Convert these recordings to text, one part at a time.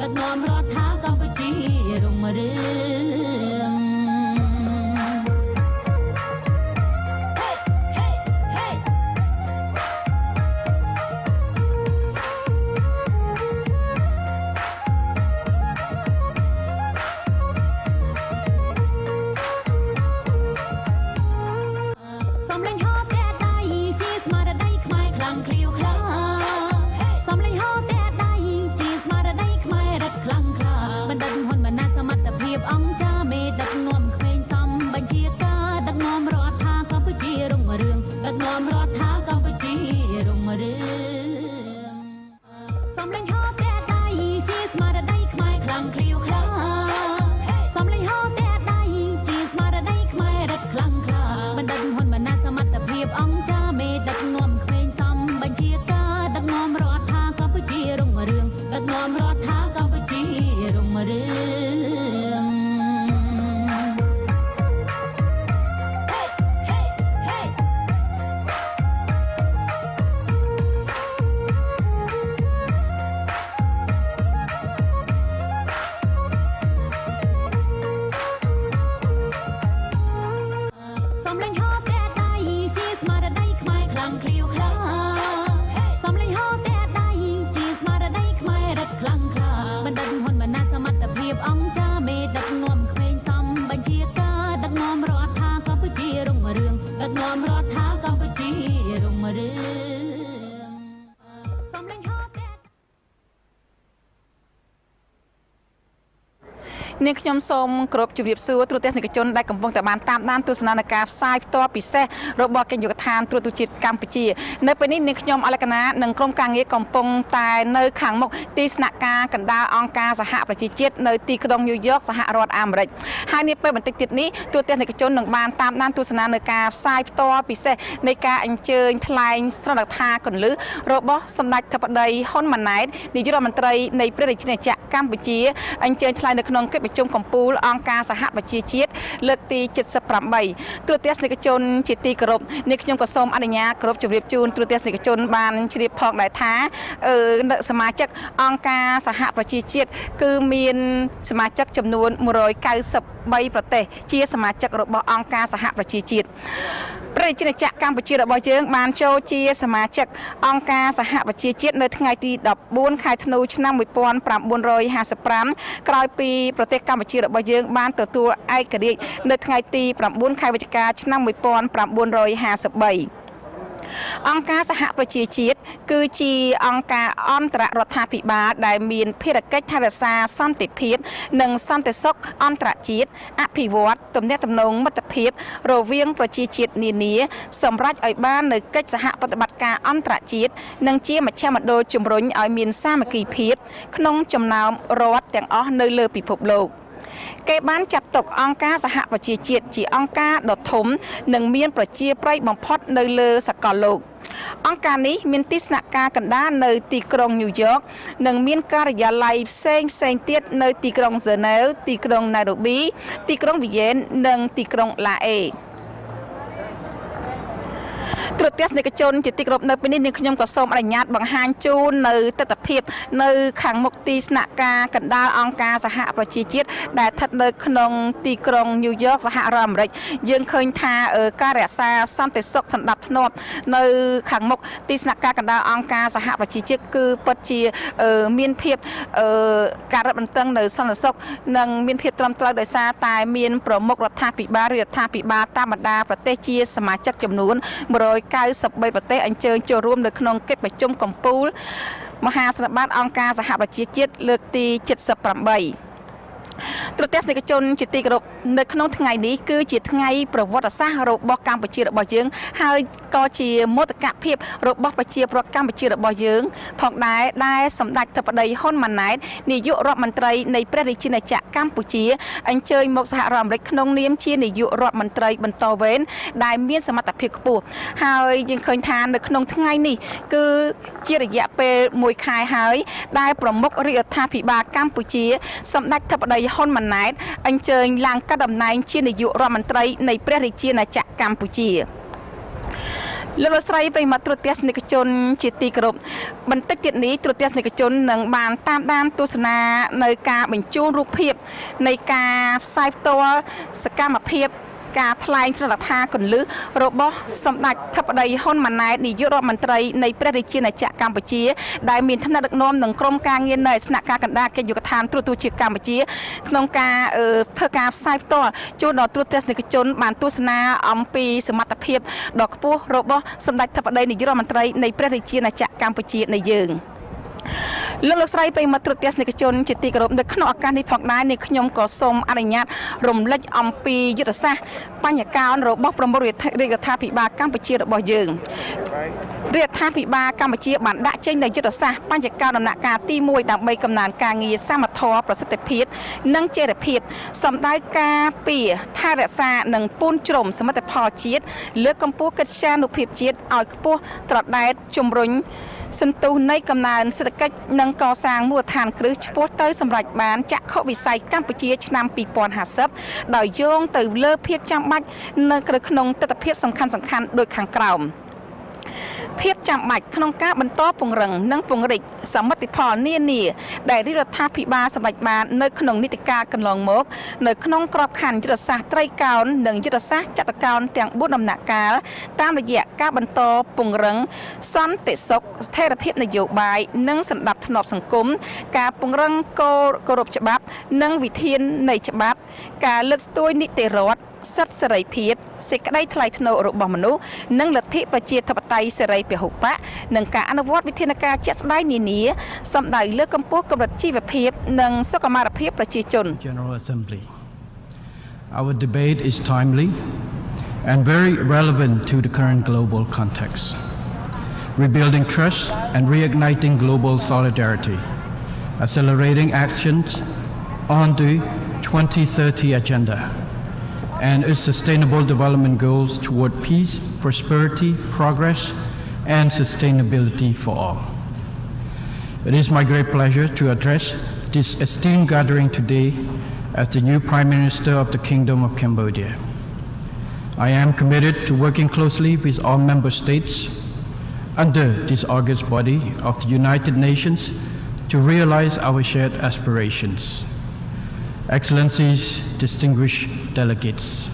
ដឹកនាំរដ្ឋាកម្ពុជារុងរឿងនាងខ្ញុំសូមគោរពជម្រាបសួរទូរទស្សនិកជនដែលកំពុងតែបានតាមដានទស្សនាការផ្សាយផ្ទាល់ពិសេសរបស់គណៈយុវដ្ឋានទូរទស្សន៍ជាតិកម្ពុជានៅពេលនេះនាងខ្ញុំអលកណានិងក្រុមការងារកំពុងតែនៅខាងមុខទីស្នាក់ការកណ្ដាលអង្គការសហប្រជាជាតិនៅទីក្រុងញូវយ៉កសហរដ្ឋអាមេរិកហើយនាពេលបន្តិចទៀតនេះទូរទស្សនិកជននឹងបានតាមដានទស្សនានៅការផ្សាយផ្ទាល់ពិសេសនៃការអញ្ជើញថ្លែងស្រណថាគន្លឹះរបស់សម្ដេចធិបតីហ៊ុនម៉ាណែតនាយករដ្ឋមន្ត្រីនៃព្រះរាជាណាចក្រកម្ពុជាអញ្ជើញថ្លែងនៅក្នុងកិច្ចប្រជុំកំពូលអង្គការសហប្រជាជាតិលើកទី78ទូរទស្សនិកជនជាទីគោរពនាងខ្ញុំក៏សូមអនុញ្ញាតគោរពជម្រាបជូនទូរទស្សនិកជនបានជ្រាបផងដែរថាសមាជិកអង្គការសហប្រជាជាតិគឺមានសមាជិកចំនួន193ប្រទេសជាសមាជិករបស់អង្គការសហប្រជាជាតិព្រះរាជាណាចក្រកម្ពុជារបស់យើងបានចូលជាសមាជិកអង្គការសហប្រជាជាតិនៅថ្ងៃទី14ខែធ្នូឆ្នាំ1955ក្រោយពីប្រទេសកម្ពុជារបស់យើងបានទទួលឯករាជ្យនៅថ្ងៃទី9ខែវិច្ឆិកាឆ្នាំ1953អង្គការសហប្រជាជាតិគឺជាអង្គការអន្តររដ្ឋាភិបាលដែលមានភារកិច្ចថែរក្សាសន្តិភាពនិងសន្តិសុខអន្តរជាតិអភិវឌ្ឍទំនាក់ទំនងមិត្តភាពរវាងប្រជាជាតិនានាសម្រាប់ឲ្យបាននូវកិច្ចសហប្រតិបត្តិការអន្តរជាតិនិងជាមជ្ឈមណ្ឌលជំរុញឲ្យមានសាមគ្គីភាពក្នុងចំណោមរដ្ឋទាំងអស់នៅលើពិភពលោកគេបានចាត់ទុកអង្គការសហប្រជាជាតិជាអង្គការដ៏ធំនិងមានប្រជាប្រិយបំផុតនៅលើសកលលោកអង្គការនេះមានទីស្នាក់ការកណ្ដាលនៅទីក្រុងញូវយ៉កនិងមានការិយាល័យផ្សេងទៀតនៅទីក្រុងហ្សឺណែវទីក្រុងណៃរ៉ូប៊ីទីក្រុងវីយ៉ែននិងទីក្រុងឡាអេទូរទស្សនិកជនជាទីគោរពនៅពេលនេះនាងខ្ញុំក៏សូមអនុញ្ញាតបង្ហាញជូននៅទស្សនវិជ្ជានៅខាងមុខទីស្នាក់ការកណ្ដាលអង្គការសហប្រជាជាតិដែលស្ថិតនៅក្នុងទីក្រុងញូវយ៉កសហរដ្ឋអាមេរិកយើងឃើញថាការរក្សាសន្តិសុខសណ្ដាប់ធ្នាប់នៅខាងមុខទីស្នាក់ការកណ្ដាលអង្គការសហប្រជាជាតិគឺពិតជាមានភាពការរឹតបន្តឹងនៅសន្តិសុខនិងមានភាពត្រឹមត្រូវដោយសារតែមានប្រមុខរដ្ឋាភិបាលរដ្ឋាភិបាលតាមបណ្ដាប្រទេសជាសមាជិកចំនួន193ប្រទេសអញ្ជើញចូលរួមនៅក្នុងកិច្ចប្រជុំកំពូលមហាសន្និបាតអង្គការសហប្រជាជាតិលើកទី78ទូរទស្សនិកជនជាទីគោរពនៅក្នុងថ្ងៃនេះគឺជាថ្ងៃប្រវត្តិសាស្ត្ររបស់កម្ពុជារបស់យើងហើយក៏ជាមោទកភាពរបស់ប្រជាពលរដ្ឋកម្ពុជារបស់យើងផងដែរដែលសម្ដេចធិបតីហ៊ុនម៉ាណែតនាយករដ្ឋមន្ត្រីនៃព្រះរាជាណាចក្រកម្ពុជាអញ្ជើញមកសហរដ្ឋអាមេរិកក្នុងនាមជានាយករដ្ឋមន្ត្រីបន្តវេនដែលមានសមត្ថភាពខ្ពស់ហើយយើងឃើញថានៅក្នុងថ្ងៃនេះគឺជារយៈពេល1ខែហើយដែលប្រមុខរដ្ឋាភិបាលកម្ពុជាសម្ដេចធិបតីហ៊ុនម៉ាណែតអញ្ជើញឡើងកាត់តំណែងជានាយករដ្ឋមន្ត្រីនៃព្រះរាជាណាចក្រកម្ពុជា លោកស្រីប្រិមត្តទូរទស្សនិកជនជាទីគោរពបន្តិចទៀតនេះទូរទស្សនិកជននឹងបានតាមដានទស្សនានៅការបញ្ជូនរូបភាពនៃការផ្សាយផ្ទាល់សកម្មភាពការថ្លែងស្នើថាគន្លឹះរបស់សម្ដេចធិបតីហ៊ុនម៉ាណែតនាយករដ្ឋមន្ត្រីនៃព្រះរាជាណាចក្រកម្ពុជាដែលមានថ្នាក់ដឹកនាំនឹងក្រុមការងារនៅស្នាក់ការកណ្ដាលកិច្ចយុទ្ធសាស្ត្រទូតជាតិកម្ពុជាក្នុងការធ្វើការផ្សាយផ្ទាល់ជូនដល់ទូរទស្សនិកជនបានទស្សនាអំពីសមត្ថភាពដ៏ខ្ពស់របស់សម្ដេចធិបតីនាយករដ្ឋមន្ត្រីនៃព្រះរាជាណាចក្រកម្ពុជានៃយើងលោកស្រីប្រិមត្តទូរទស្សនិកជនជាទីគោរពនៅក្នុងឱកាសនេះផងដែរនេះខ្ញុំក៏សូមអនុញ្ញាតរំលឹកអំពីយុទ្ធសាស្ត្របញ្ញកោណរបស់ប្រមុខរដ្ឋាភិបាលកម្ពុជារបស់យើងរដ្ឋាភិបាលកម្ពុជាបានដាក់ចេញនូវយុទ្ធសាស្ត្របញ្ញកោណដំណាក់កាលទី1ដើម្បីកំណើនការងារសមត្ថភាពប្រសិទ្ធភាពនិងចីរភាពសម្ដៅការពារថែរក្សានិងពូនជ្រំសមិទ្ធផលជាតិលើកកម្ពស់កិត្យានុភាពជាតិឲ្យខ្ពស់ត្រដែតជំរុញសន្ទុះនៃកំណើនសេដ្ឋកិច្ចនិងកសាងមូលដ្ឋានគ្រឹះឆ្ពោះទៅសម្រេចបានចក្ខុវិស័យកម្ពុជាឆ្នាំ2050ដោយយោងទៅលើភាពចាំបាច់នៅក្នុងទិដ្ឋភាពសំខាន់ៗដូចខាងក្រោមភាពចាំបាច់ក្នុងការបន្តពង្រឹងនិងពង្រីកសមិទ្ធផលនានាដែលរដ្ឋាភិបាលសម្រេចបាននៅក្នុងនីតិកាលកន្លងមកនៅក្នុងក្របខ័ណ្ឌយុទ្ធសាស្ត្រត្រីកោណនិងយុទ្ធសាស្ត្រចតុកោណទាំង4ដំណាក់កាលតាមរយៈការបន្តពង្រឹងសន្តិសុខស្ថិរភាពនយោបាយនិងសណ្ដាប់ធ្នាប់សង្គមការពង្រឹងគោរពច្បាប់និងវិធាននៃច្បាប់ការលើកស្ទួយនីតិរដ្ឋសិទ្ធិសេរីភាពសេចក្តីថ្លៃថ្នូររបស់មនុស្សនិងលទ្ធិប្រជាធិបតេយ្យសេរីពហុបកនិងការអនុវត្តវិធានការជាក់ស្ដែងនានាសម្ដៅលើកកម្ពស់កម្រិតជីវភាពនិងសុខុមាលភាពប្រជាជន General Assembly. Our debate is timely and very relevant to the current global context. Rebuilding trust and reigniting global solidarity, accelerating actions on the 2030 agenda and its sustainable development goals toward peace, prosperity, progress, and sustainability for all. It is my great pleasure to address this esteemed gathering today as the new Prime Minister of the Kingdom of Cambodia. I am committed to working closely with all member states under this august body of the United Nations to realize our shared aspirations. Excellencies, distinguished delegates,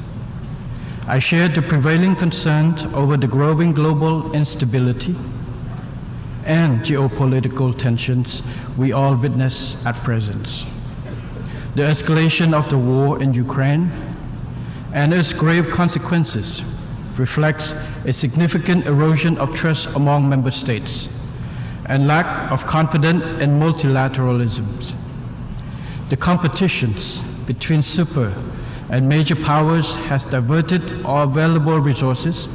I share the prevailing concerns over the growing global instability and geopolitical tensions we all witness at present. The escalation of the war in Ukraine and its grave consequences reflects a significant erosion of trust among member states and lack of confidence in multilateralism. The competitions between super and major powers has diverted all available resources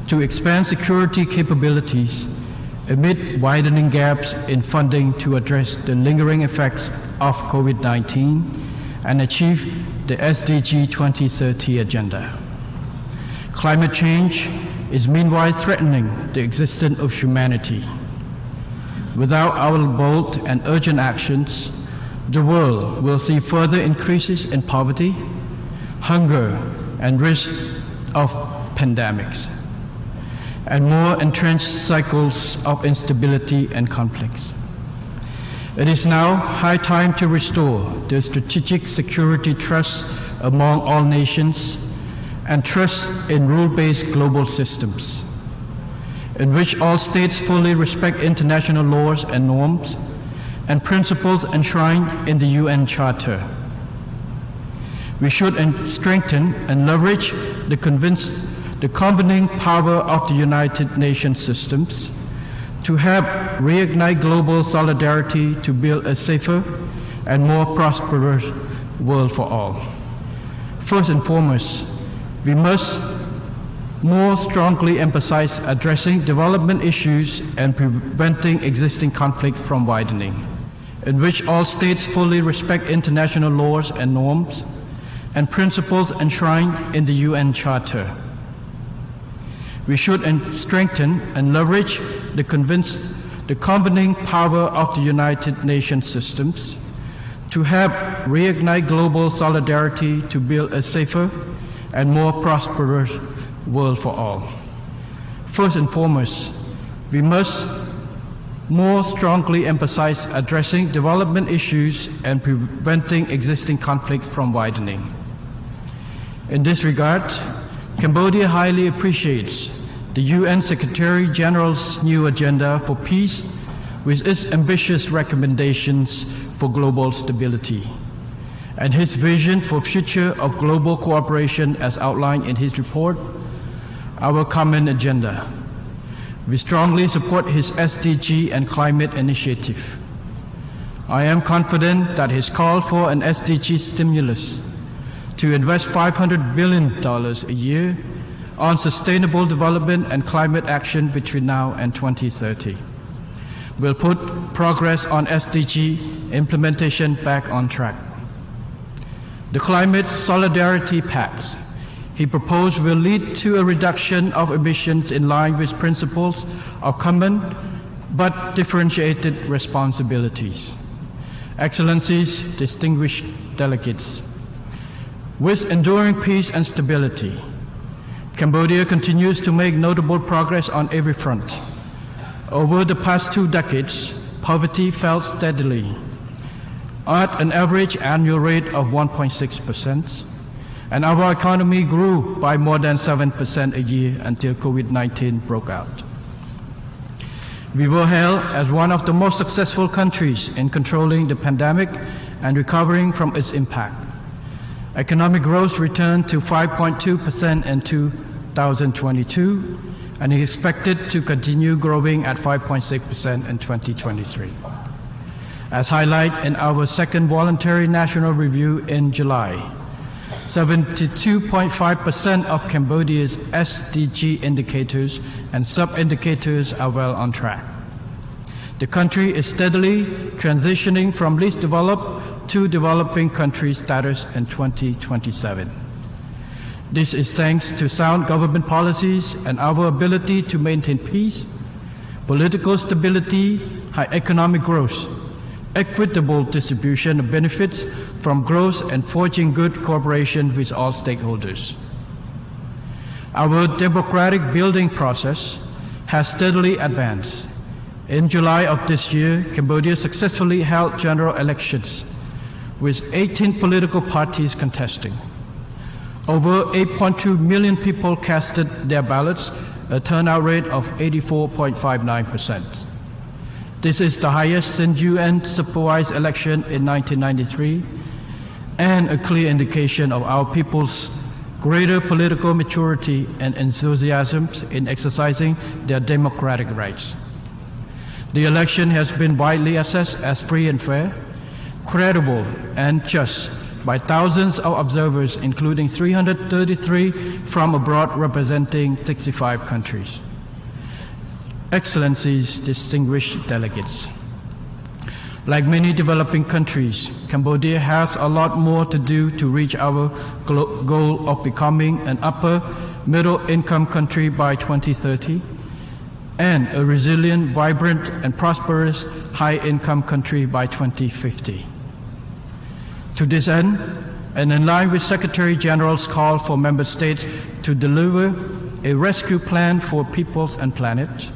to expand security capabilities amid widening gaps in funding to address the lingering effects of COVID-19 and achieve the SDG 2030 agenda. Climate change is meanwhile threatening the existence of humanity. Without our bold and urgent actions, the world will see further increases in poverty, hunger, and risk of pandemics, and more entrenched cycles of instability and conflicts. It is now high time to restore the strategic security trust among all nations and trust in rule-based global systems, in which all states fully respect international laws and norms and principles enshrined in the UN Charter. We should strengthen and leverage the combining power of the United Nations systems to help reignite global solidarity to build a safer and more prosperous world for all. First and foremost, we must more strongly emphasize addressing development issues and preventing existing conflict from widening, in which all states fully respect international laws and norms and principles enshrined in the UN Charter. We should strengthen and leverage the combining power of the United Nations systems to help reignite global solidarity to build a safer and more prosperous world for all. First and foremost, we must more strongly emphasize addressing development issues and preventing existing conflict from widening. In this regard, Cambodia highly appreciates the UN Secretary General's new agenda for peace with its ambitious recommendations for global stability and his vision for future of global cooperation as outlined in his report, Our Common Agenda. We strongly support his SDG and climate initiative. I am confident that his call for an SDG stimulus to invest $500 billion a year on sustainable development and climate action between now and 2030 will put progress on SDG implementation back on track. The Climate Solidarity Pact he proposed will lead to a reduction of emissions in line with principles of common but differentiated responsibilities. Excellencies, distinguished delegates, with enduring peace and stability, Cambodia continues to make notable progress on every front. Over the past 2 decades, poverty fell steadily at an average annual rate of 1.6%, and our economy grew by more than 7% a year until COVID-19 broke out. We were hailed as one of the most successful countries in controlling the pandemic and recovering from its impact. Economic growth returned to 5.2% in 2022 and is expected to continue growing at 5.6% in 2023. As highlighted in our second voluntary national review in July, 72.5% of Cambodia's SDG indicators and sub-indicators are well on track. The country is steadily transitioning from least developed to developing country status in 2027. This is thanks to sound government policies and our ability to maintain peace, political stability, high economic growth, equitable distribution of benefits from growth, and forging good cooperation with all stakeholders. Our democratic building process has steadily advanced. In July of this year, Cambodia successfully held general elections with 18 political parties contesting. Over 8.2 million people casted their ballots, a turnout rate of 84.59%. This is the highest since UN-supervised election in 1993 and a clear indication of our people's greater political maturity and enthusiasm in exercising their democratic rights. The election has been widely assessed as free and fair, credible and just by thousands of observers, including 333 from abroad representing 65 countries. Excellencies, distinguished delegates, like many developing countries, Cambodia has a lot more to do to reach our goal of becoming an upper middle income country by 2030 and a resilient, vibrant and prosperous high income country by 2050. To this end, and in line with Secretary General's call for member states to deliver a rescue plan for peoples and planet,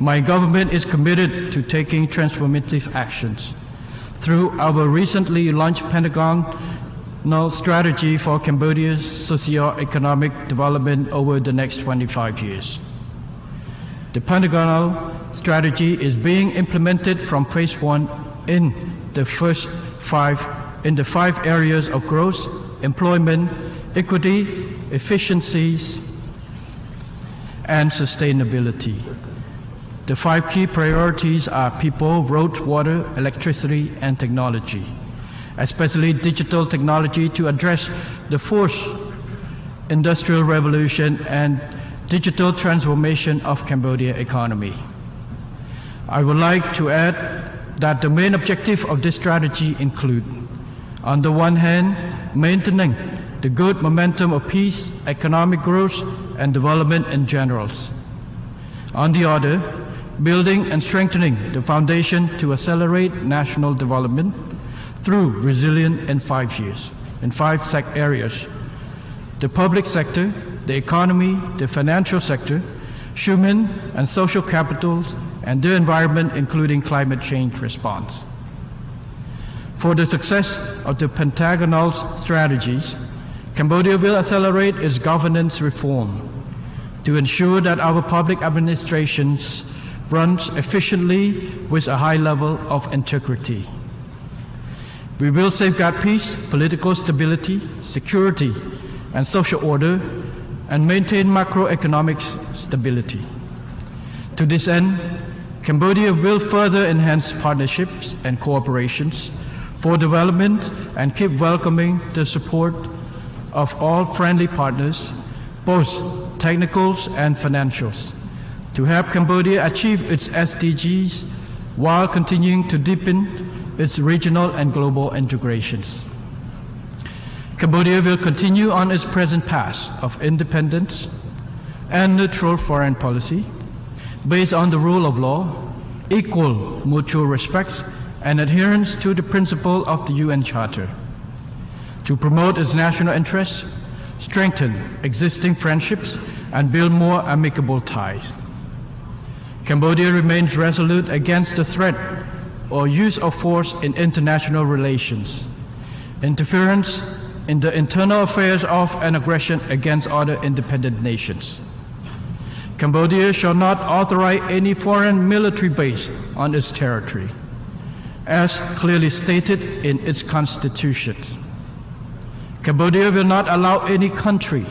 my government is committed to taking transformative actions through our recently launched Pentagonal strategy for Cambodia's socio-economic development over the next 25 years. The Pentagonal strategy is being implemented from phase 1 in the 5 areas of growth, employment, equity, efficiencies, and sustainability. The 5 key priorities are people, road, water, electricity, and technology, especially digital technology to address the fourth industrial revolution and digital transformation of Cambodia economy. I would like to add that the main objective of this strategy include, on the one hand, maintaining the good momentum of peace, economic growth, and development in general. On the other, building and strengthening the foundation to accelerate national development through resilience in 5 years, in 5 areas: the public sector, the economy, the financial sector, human and social capital, and the environment, including climate change response. For the success of the Pentagonal strategies, Cambodia will accelerate its governance reform to ensure that our public administrations runs efficiently with a high level of integrity. We will safeguard peace, political stability, security, and social order, and maintain macroeconomic stability. To this end, Cambodia will further enhance partnerships and cooperations for development and keep welcoming the support of all friendly partners, both technicals and financials, to help Cambodia achieve its SDGs while continuing to deepen its regional and global integrations. Cambodia will continue on its present path of independence and neutral foreign policy based on the rule of law, equal mutual respect, and adherence to the principle of the UN Charter, to promote its national interests, strengthen existing friendships, and build more amicable ties. Cambodia remains resolute against the threat or use of force in international relations, interference in the internal affairs of and aggression against other independent nations. Cambodia shall not authorize any foreign military base on its territory, as clearly stated in its constitution. Cambodia will not allow any country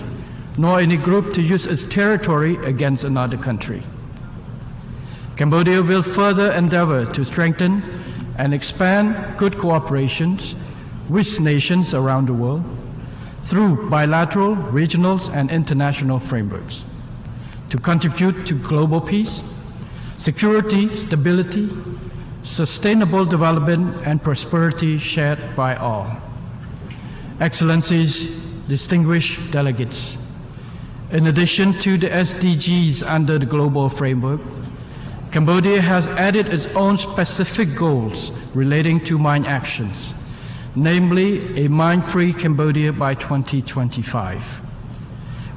nor any group to use its territory against another country. Cambodia will further endeavor to strengthen and expand good cooperations with nations around the world through bilateral, regional, and international frameworks to contribute to global peace, security, stability, sustainable development, and prosperity shared by all. Excellencies, distinguished delegates, in addition to the SDGs under the global framework, Cambodia has added its own specific goals relating to mine actions, namely a mine-free Cambodia by 2025.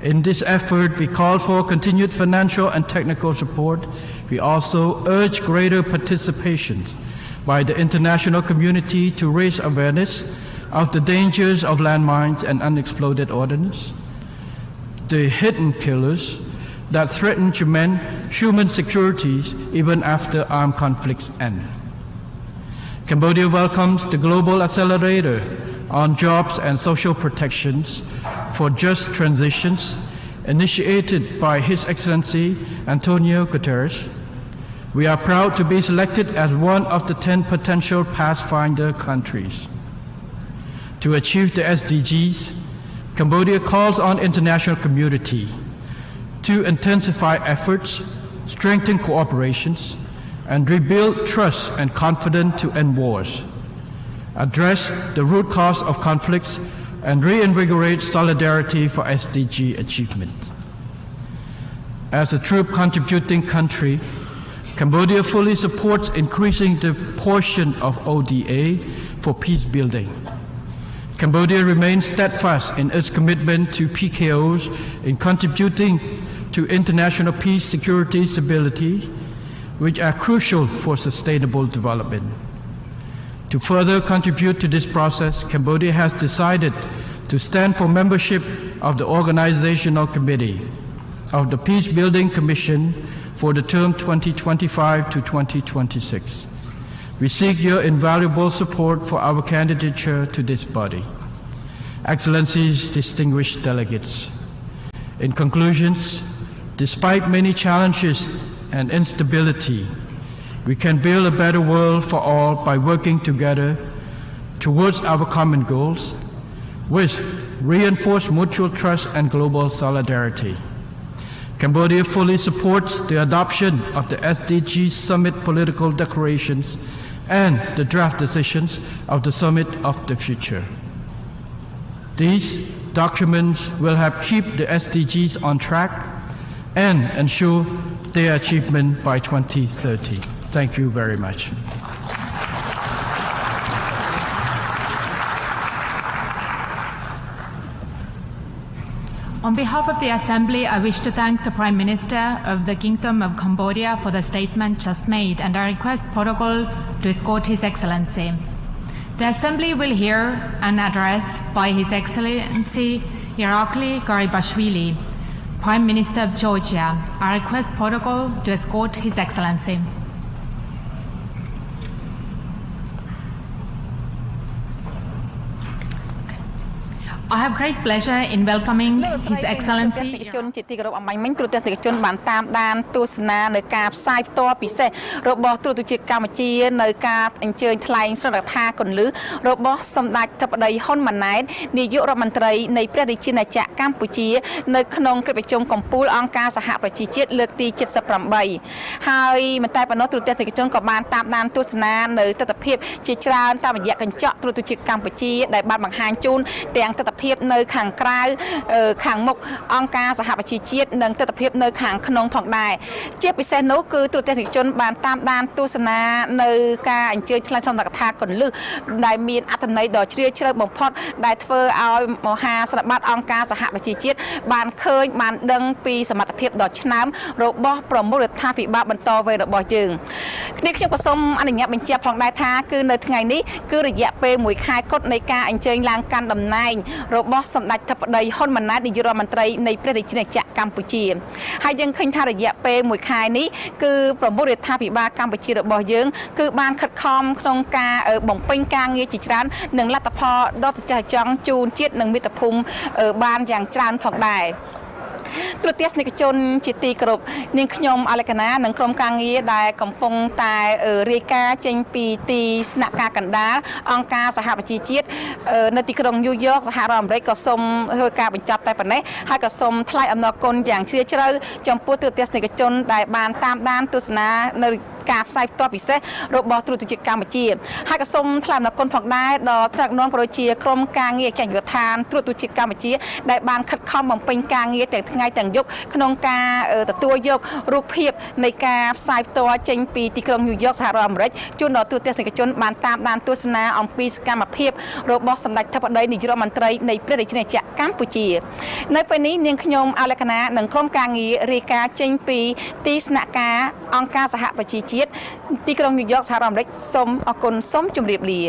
In this effort, we call for continued financial and technical support. We also urge greater participation by the international community to raise awareness of the dangers of landmines and unexploded ordnance, the hidden killers that threaten human security even after armed conflicts end. Cambodia welcomes the Global Accelerator on Jobs and Social Protections for Just Transitions, initiated by His Excellency Antonio Guterres. We are proud to be selected as one of the 10 potential Pathfinder countries. To achieve the SDGs, Cambodia calls on international community to intensify efforts, strengthen cooperations, and rebuild trust and confidence to end wars, address the root cause of conflicts, and reinvigorate solidarity for SDG achievement. As a true contributing country, Cambodia fully supports increasing the portion of ODA for peace building. Cambodia remains steadfast in its commitment to PKOs in contributing to international peace, security, stability, which are crucial for sustainable development. To further contribute to this process, Cambodia has decided to stand for membership of the Organizational Committee of the Peace Building Commission for the term 2025 to 2026. We seek your invaluable support for our candidature to this body. Excellencies, distinguished delegates, in conclusions, despite many challenges and instability, we can build a better world for all by working together towards our common goals with reinforced mutual trust and global solidarity. Cambodia fully supports the adoption of the SDG Summit political declarations and the draft decisions of the Summit of the Future. These documents will help keep the SDGs on track and ensure their achievement by 2030. Thank you very much. On behalf of the Assembly, I wish to thank the Prime Minister of the Kingdom of Cambodia for the statement just made, and I request protocol to escort His Excellency. The Assembly will hear an address by His Excellency Irakli Garibashvili, Prime Minister of Georgia. I request protocol to escort His Excellency. I have great pleasure in welcoming His Excellency. ជនជាទីគោរពអំបញ្ញមិញទូរទស្សនិកជនបានតាមដានទស្សនានៅការផ្សាយផ្ទាល់ពិសេសរបស់ទូរទស្សន៍ជាតិកម្ពុជានៅការអញ្ជើញថ្លែងស្រុកថាគន្លឹះរបស់សម្ដេចធិបតីហ៊ុនម៉ាណែតនាយករដ្ឋមន្ត្រីនៃព្រះរាជាណាចក្រកម្ពុជានៅក្នុងកិច្ចប្រជុំកំពូលអង្គការសហប្រជាជាតិលើកទី78ហើយមិនតែប៉ុណ្ណោះទូរទស្សនិកជនក៏បានតាមដានទស្សនានៅទស្សនវិជ្ជាជាច្រើនតាមរយៈកញ្ចក់ទូរទស្សន៍ជាតិកម្ពុជាដែលបានបង្ហាញជូនទាំងទស្សនវិជ្ជានៅខាងក្រៅខាងមុខអង្គការសហប្រជាជាតិនិងទស្សនវិជ្ជានៅខាងក្នុងផងដែរជាពិសេសនោះគឺទូរទស្សនិកជនបានតាមដានទស្សនានៅការអញ្ជើញថ្លែងសម្ដែងកថាគន្លឹះដែលមានអត្ថន័យដ៏ជ្រាលជ្រៅបំផុតដែលធ្វើឲ្យមហាសន្និបាតអង្គការសហប្រជាជាតិបានឃើញបានដឹងពីសមត្ថភាពដ៏ឆ្នើមរបស់ប្រមុខរដ្ឋាភិបាលបន្តវេនរបស់យើងនេះខ្ញុំក៏សូមអនុញ្ញាតបញ្ជាក់ផងដែរថាគឺនៅថ្ងៃនេះគឺរយៈពេល1ខែគត់នៃការអញ្ជើញឡើងកាន់តំណែងរបស់សម្ដេចធិបតីហ៊ុនម៉ាណែតនាយករដ្ឋមន្ត្រីនៃព្រះរាជាណាចក្រកម្ពុជាហើយយើងឃើញថារយៈពេល1ខែនេះគឺប្រមុខរដ្ឋាភិបាលកម្ពុជារបស់យើងគឺបានខិតខំក្នុងការបំពេញការងារជាច្រើននិងលទ្ធផលដ៏ប្រច័យចង់ជូនជាតិនិងមាតុភូមិបានយ៉ាងច្រើនផងដែរទូរទស្សនិកជនជាទីគោរពនាងខ្ញុំអលកណានិងក្រុមការងារដែលកំពុងតែរាយការណ៍ចេញពីទីស្នាក់ការកណ្ដាលអង្គការសហប្រជាជាតិនៅទីក្រុងញូវយ៉កសហរដ្ឋអាមេរិកក៏សូមធ្វើការបញ្ចប់តែប៉ុណ្ណេះហើយក៏សូមថ្លែងអំណរគុណយ៉ាងជ្រាលជ្រៅចំពោះទូរទស្សនិកជនដែលបានតាមដានទស្សនានៅការផ្សាយផ្ទាល់ពិសេសរបស់ទូរទស្សន៍ជាតិកម្ពុជាហើយក៏សូមថ្លែងអំណរគុណផងដែរដល់ថ្នាក់ដឹកនាំប្រជាក្រុមការងារអគ្គនាយកដ្ឋានទូរទស្សន៍ជាតិកម្ពុជាដែលបានខិតខំបំពេញការងារទាំងថ្ងៃទាំងយប់ក្នុងការទទួលយករូបភាពនៃការផ្សាយផ្ទាល់ចេញពីទីក្រុងញូវយ៉កសហរដ្ឋអាមេរិកជូនដល់ទូរទស្សនិកជនបានតាមដានទស្សនាអំពីសកម្មភាពរបស់សម្ដេចធិបតីនាយករដ្ឋមន្ត្រីនៃព្រះរាជាណាចក្រកម្ពុជានៅពេលនេះនាងខ្ញុំអលកណានិងក្រុមការងាររាយការណ៍ចេញពីទីស្នាក់ការអង្គការសហប្រជាជាតិទីក្រុងញូវយ៉កសហរដ្ឋអាមេរិកសូមអរគុណសូមជម្រាបលា